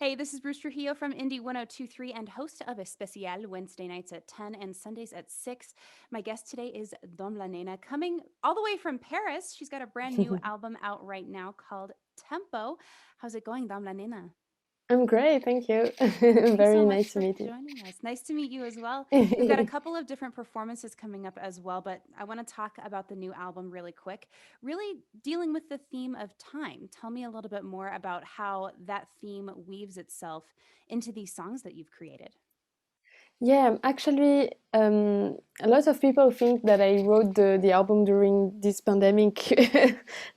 Hey, this is Bruce Trujillo from Indie 1023 and host of Especial Wednesday nights at 10 and Sundays at 6. My guest today is Nena, coming all the way from Paris. She's got a brand new album out right now called Tempo. How's it going, Nena? I'm great, thank you. Thank you so Very much nice to for meet you. joining us. Nice to meet you as well. We've got a couple of different performances coming up as well, but I want to talk about the new album really quick, really dealing with the theme of time. Tell me a little bit more about how that theme weaves itself into these songs that you've created. Yeah, actually, a lot of people think that I wrote the album during this pandemic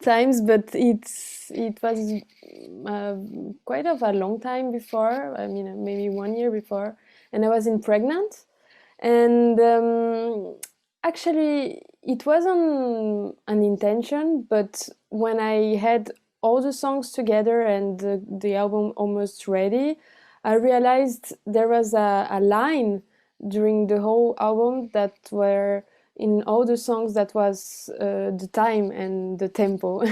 times, but it was uh, quite of a long time before. I mean, maybe 1 year before, and I was in pregnant, and actually, it wasn't an intention. But when I had all the songs together and the album almost ready, I realized there was a line during the whole album that were in all the songs that was the time and the tempo,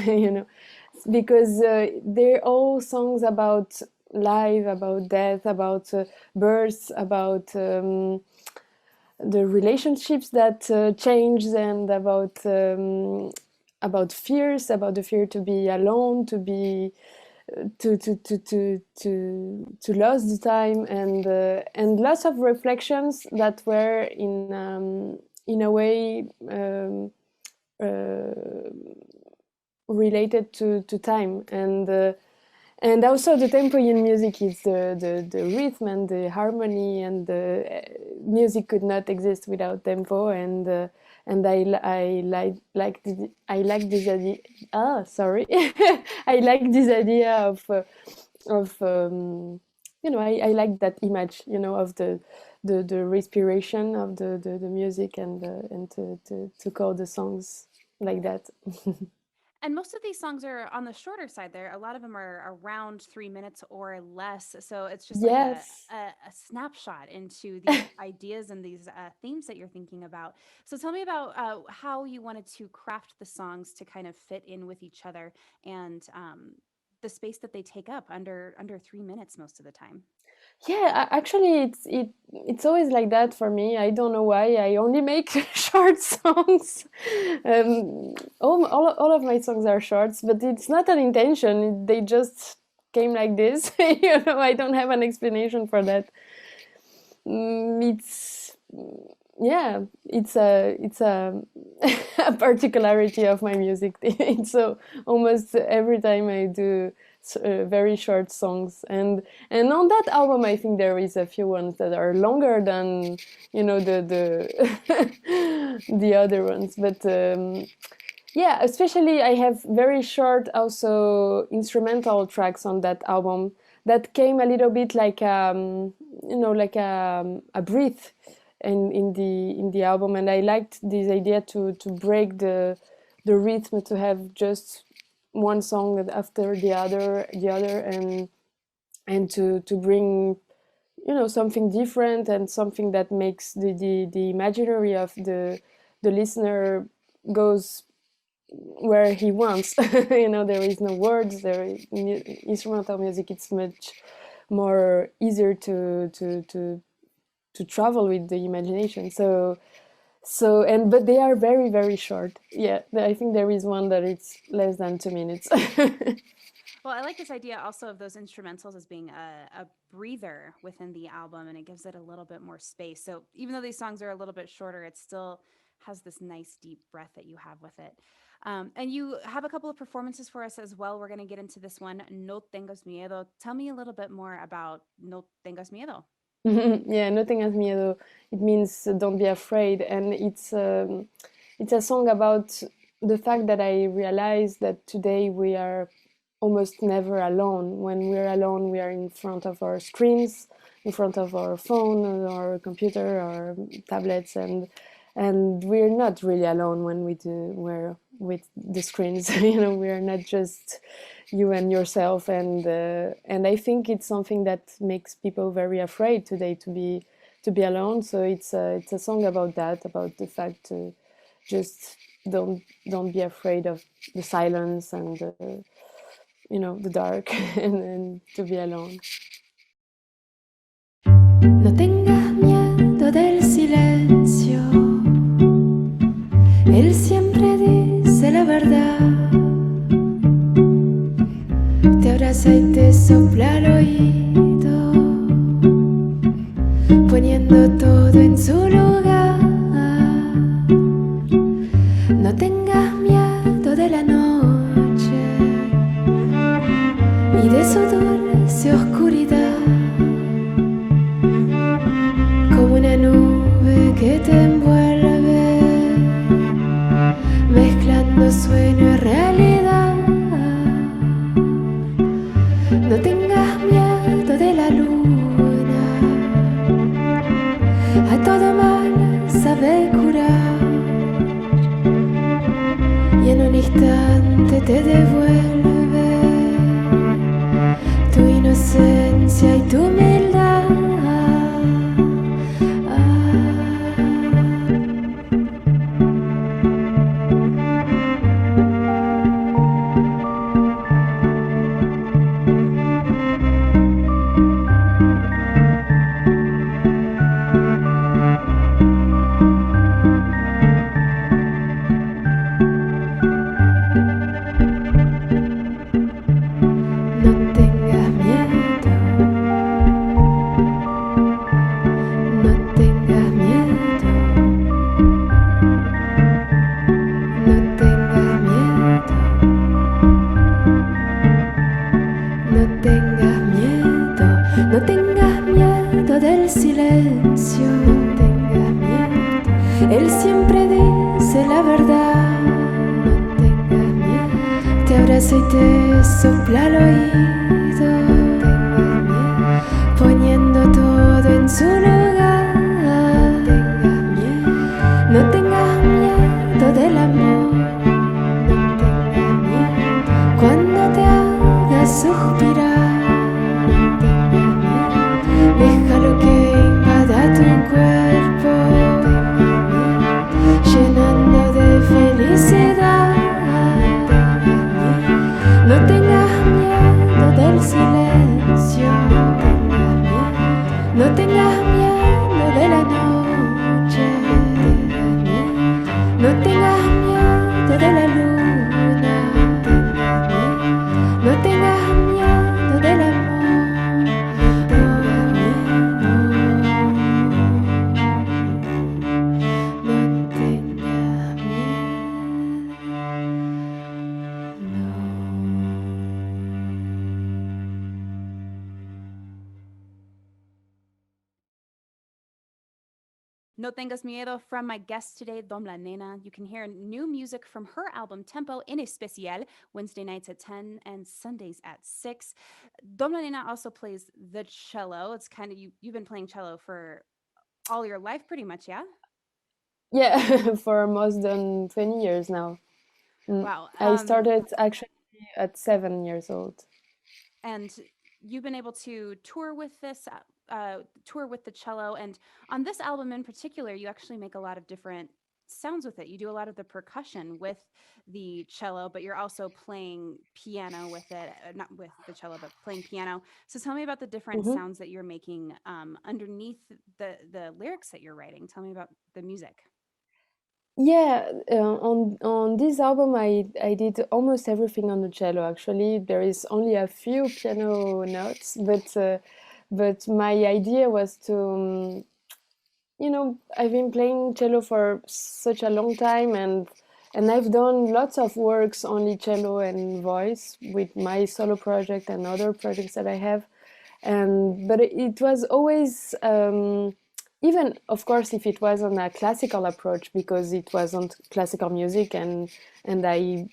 because they're all songs about life, about death, about birth, about the relationships that change, and about fears, about the fear to be alone, to be to lose the time, and lots of reflections that were in a way uh, related to time, and also the tempo in music is the rhythm and the harmony, and the music could not exist without tempo, and I like this idea. Ah, sorry, I like this idea of I like that image, of the respiration of the music, and to call the songs like that. And most of these songs are on the shorter side there. A lot of them are around 3 minutes or less. So it's just like Yes. a snapshot into these ideas and these themes that you're thinking about. So tell me about how you wanted to craft the songs to kind of fit in with each other and the space that they take up under 3 minutes most of the time. Yeah, actually, it's always like that for me. I don't know why. I only make short songs. All of my songs are shorts, but it's not an intention. They just came like this. I don't have an explanation for that. It's yeah, it's a a particularity of my music. So almost every time I do very short songs, and on that album I think there is a few ones that are longer than the the other ones, but yeah, especially I have very short also instrumental tracks on that album that came a little bit like like a breath in the album, and I liked this idea to break the rhythm, to have just one song after the other, and to bring something different, and something that makes the imaginary of the listener goes where he wants. There is no words. There is instrumental music. It's much more easier to travel with the imagination. But they are very, very short. Yeah, I think there is one that it's less than 2 minutes. Well, I like this idea also of those instrumentals as being a breather within the album, and it gives it a little bit more space. So even though these songs are a little bit shorter, it still has this nice deep breath that you have with it. And you have a couple of performances for us as well. We're going to get into this one, No Tengas Miedo. Tell me a little bit more about No Tengas Miedo. Yeah, no tengas miedo. It means don't be afraid, and it's a song about the fact that I realize that today we are almost never alone. When we're alone, we are in front of our screens, in front of our phone or computer or tablets, and we're not really alone when we're with the screens. We're not just you and yourself, and I think it's something that makes people very afraid today to be alone. So it's a song about that, about the fact to just don't be afraid of the silence and the dark, and to be alone. No tengas miedo del silencio, él siempre dice la verdad. Te abraza y te sopla al oído, poniendo todo en su lugar. No tengas miedo de la noche y de su dulce oscuridad, como una nube que te envuelve, mezclando sueño y realidad. No tengas miedo de la luna, a todo mal sabe curar, y en un instante te devuelve tu inocencia y tu humildad. No tengas miedo, no tengas miedo, no tengas miedo, no tengas miedo, no tengas miedo del silencio, no tengas miedo, él siempre dice la verdad. No tengas miedo, te abraza y te sopla al oído, no tengas miedo, poniendo todo en su lugar. No tengas miedo, no tengas miedo del amor, no tengas miedo cuando te hagas suspirar. No tengas miedo, déjalo que invada tu cuerpo, no tengas miedo, llenando de felicidad. No tengas miedo del silencio, no tengas miedo de la noche, no tengas miedo de la luna, no tengas miedo del amor, no tengas No Tengas Miedo from my guest today, Nena. You can hear new music from her album Tempo en Especial, Wednesday nights at 10 and Sundays at 6. Nena also plays the cello. It's kind of, you've been playing cello for all your life pretty much, yeah? Yeah, for more than 20 years now. Wow. I started actually at 7 years old. And you've been able to tour with this, tour with the cello. And on this album in particular, you actually make a lot of different sounds with it. You do a lot of the percussion with the cello, but you're also playing piano with it, not with the cello, but playing piano. So tell me about the different Mhm. sounds that you're making underneath the lyrics that you're writing. Tell me about the music. Yeah, on this album, I did almost everything on the cello. Actually, there is only a few piano notes, but my idea was to, I've been playing cello for such a long time, and I've done lots of works only cello and voice with my solo project and other projects that I have, and but it was always. Even of course if it was on a classical approach because it wasn't classical music and I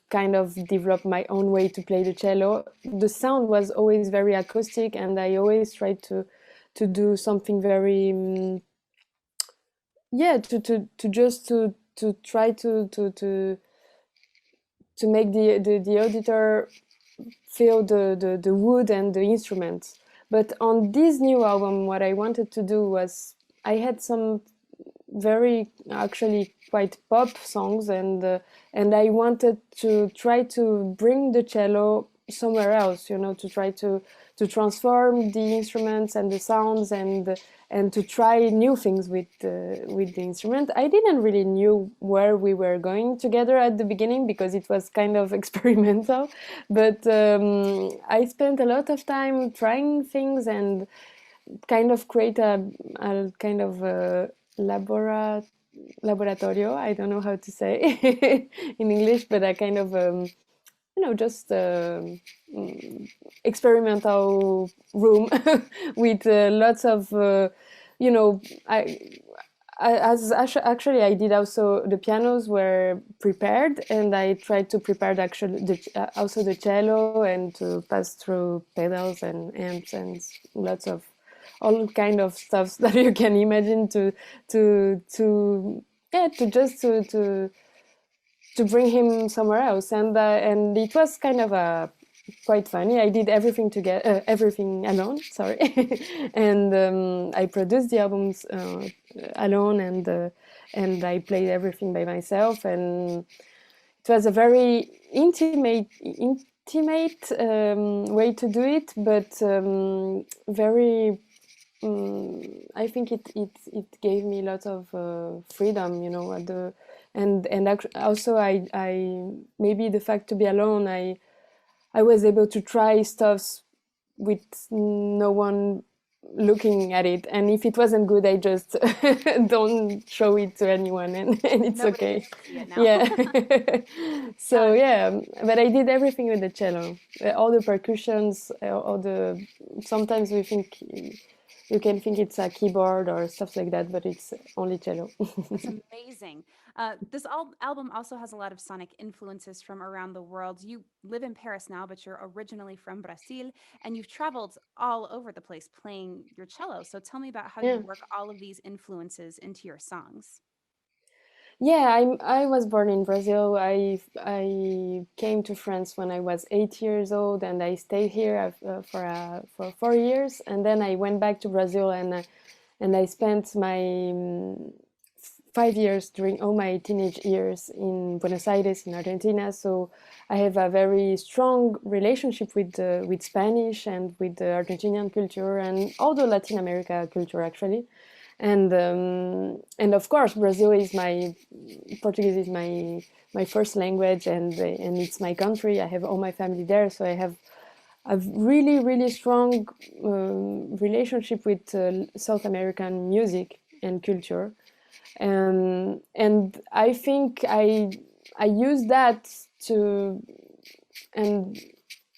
kind of developed my own way to play the cello, the sound was always very acoustic and I always tried to do something very yeah to just to try to make the auditor feel the wood and the instruments. But on this new album, what I wanted to do was I had some very actually quite pop songs and I wanted to try to bring the cello somewhere else, to try transform the instruments and the sounds and to try new things with the instrument. I didn't really knew where we were going together at the beginning because it was kind of experimental, but I spent a lot of time trying things and kind of create a kind of laboratorio. I don't know how to say in English, but a kind of just experimental room with lots of actually I did also the pianos were prepared, and I tried to prepare also the cello and to pass through pedals and amps and lots of all kind of stuff that you can imagine to bring him somewhere else, and it was kind of quite funny. I did everything together, everything alone. Sorry, and I produced the albums alone, and I played everything by myself, and it was a very intimate way to do it, but very. I think it gave me lots of freedom, at the and also I maybe the fact to be alone, I was able to try stuffs with no one looking at it, and if it wasn't good, I just don't show it to anyone, and it's Nobody okay. gets to see it now. Yeah. So yeah, but I did everything with the cello, all the percussions, all the. Sometimes we think. You can think it's a keyboard or stuff like that, but it's only cello. That's amazing. This album also has a lot of sonic influences from around the world. You live in Paris now, but you're originally from Brazil, and you've traveled all over the place playing your cello. So tell me about how you Yeah. work all of these influences into your songs. Yeah, I was born in Brazil. I came to France when I was 8 years old, and I stayed here for 4 years, and then I went back to Brazil, and I spent my 5 years during all my teenage years in Buenos Aires in Argentina. So I have a very strong relationship with Spanish and with the Argentinian culture and all the Latin America culture actually. And of course Portuguese is my first language, and it's my country. I have all my family there, so I have a really strong relationship with South American music and culture, and I think I use that to, and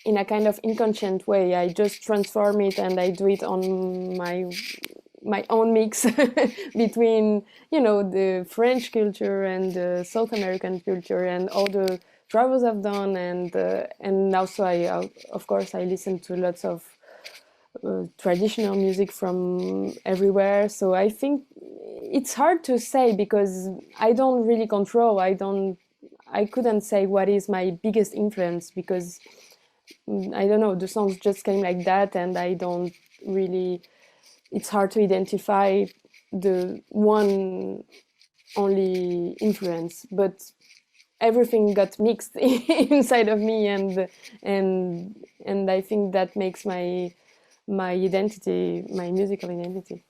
in a kind of inconscient way I just transform it, and I do it on my own mix between the French culture and the South American culture and all the travels I've done, and also of course I listen to lots of traditional music from everywhere. So I think it's hard to say because I don't really control. I couldn't say what is my biggest influence because I don't know, the songs just came like that, and I don't really. It's hard to identify the one only influence, but everything got mixed inside of me, and I think that makes my identity, my musical identity.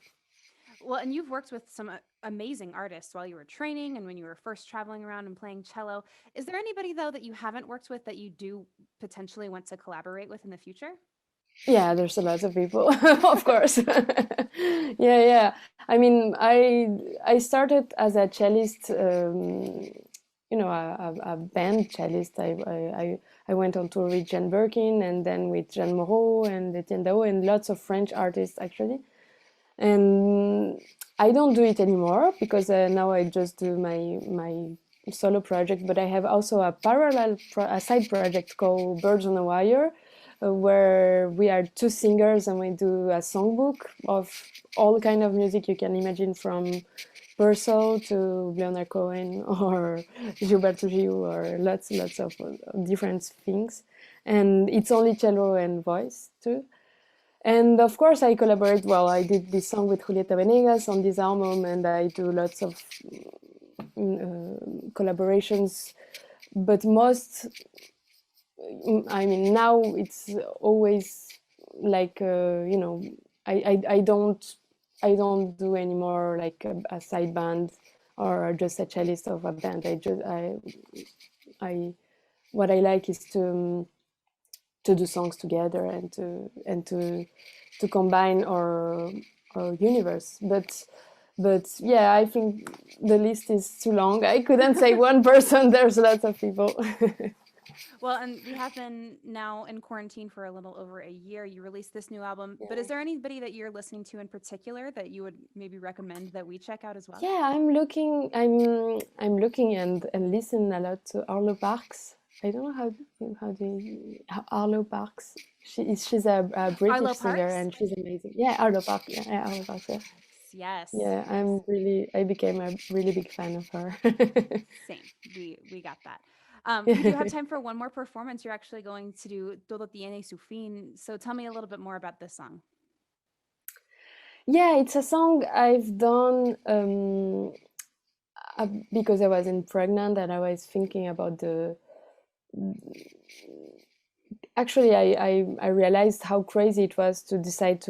Well, and you've worked with some amazing artists while you were training and when you were first traveling around and playing cello. Is there anybody, though, that you haven't worked with that you do potentially want to collaborate with in the future? Yeah, there's a lot of people, of course. Yeah. I mean, I started as a cellist, a band cellist. I went on tour with Jean Birkin, and then with Jean Moreau and Etienne Dao, and lots of French artists actually. And I don't do it anymore because now I just do my solo project. But I have also a a side project called Birds on a Wire, where we are two singers and we do a songbook of all kind of music you can imagine, from Purcell to Leonard Cohen or Gilberto Gil, or lots of different things. And it's only cello and voice too. And of course I collaborate. Well, I did this song with Julieta Venegas on this album, and I do lots of collaborations, but most, I mean, now it's always like you know, I don't do anymore like a side band or just a cellist of a band. I what I like is to do songs together and to combine our universe. But yeah, I think the list is too long. I couldn't say one person. There's lots of people. Well, and we have been now in quarantine for a little over a year. You released this new album, but is there anybody that you're listening to in particular that you would maybe recommend that we check out as well? Yeah, I'm looking and listen a lot to Arlo Parks. I don't know how Arlo Parks. She's a British Arlo singer Parks? and she's amazing. Yeah, Arlo Parks. Yeah, Arlo Parks. Yeah. Yes. Yeah, I became a really big fan of her. Same. We got that. We do have time for one more performance. You're actually going to do Todo Tiene Su Fin. So tell me a little bit more about this song. Yeah, it's a song I've done because I wasn't pregnant and I was thinking about actually I realized how crazy it was to decide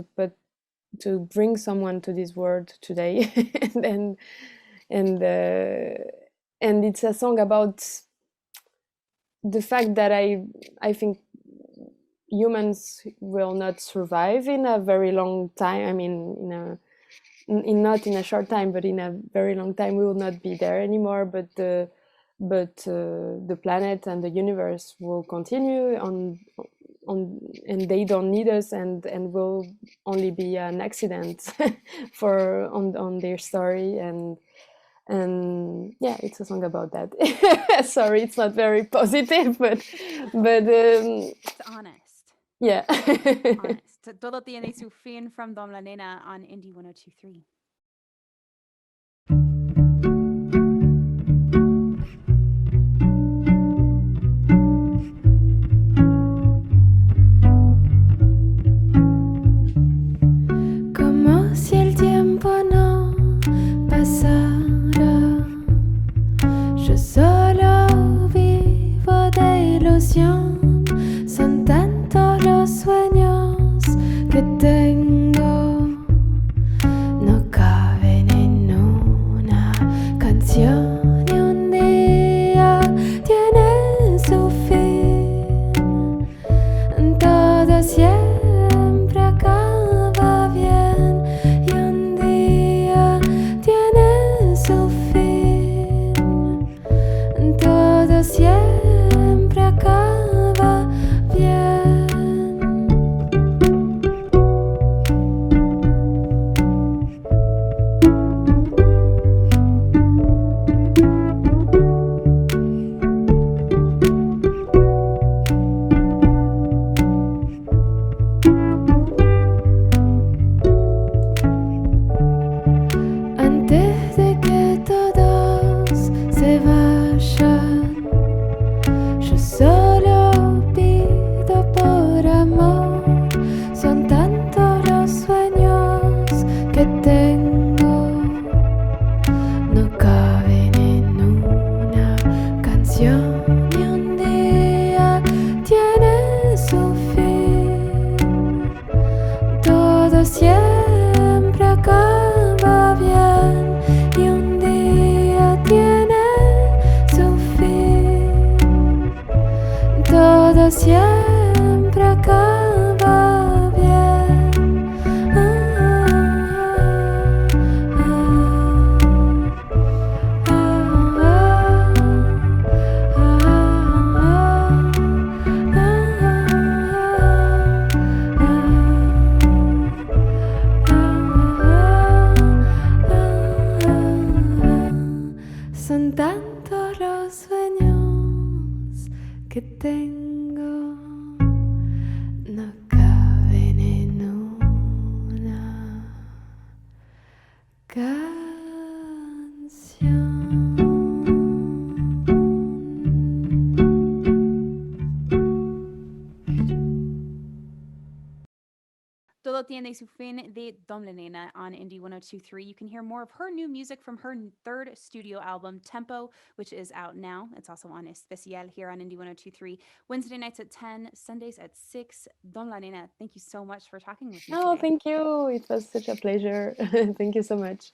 to bring someone to this world today. and and it's a song about the fact that I think humans will not survive in a very long time. I mean, not in a short time, but in a very long time, we will not be there anymore. But the planet and the universe will continue on, and they don't need us, and will only be an accident on their story. And yeah, it's a song about that. Sorry, it's not very positive, but it's honest. Yeah. Honest. Todo Tiene Su Fin from Nena on Indie 102.3. Como si el tiempo no pasara, yo solo vivo de ilusión. Son tantos los sueños que tengo, no caben en una canción, y un día tiene su fin. Todo siempre acaba bien, y un día tiene su fin. Todo siempre acaba bien. Antes de que todos se vayan, yo solo pido por amor. Son tantos los sueños que tengo, no caben en una canción, y un día tiene su fin. Todo siempre acaba bien, y un día tiene su fin. Todo siempre acaba bien. Tiene Su Fin de Nena on Indie 1023. You can hear more of her new music from her third studio album, Tempo, which is out now. It's also on Especial here on Indie 1023. Wednesday nights at 10, Sundays at 6. Nena, thank you so much for talking with me Oh, today. thank you. It was such a pleasure. Thank you so much.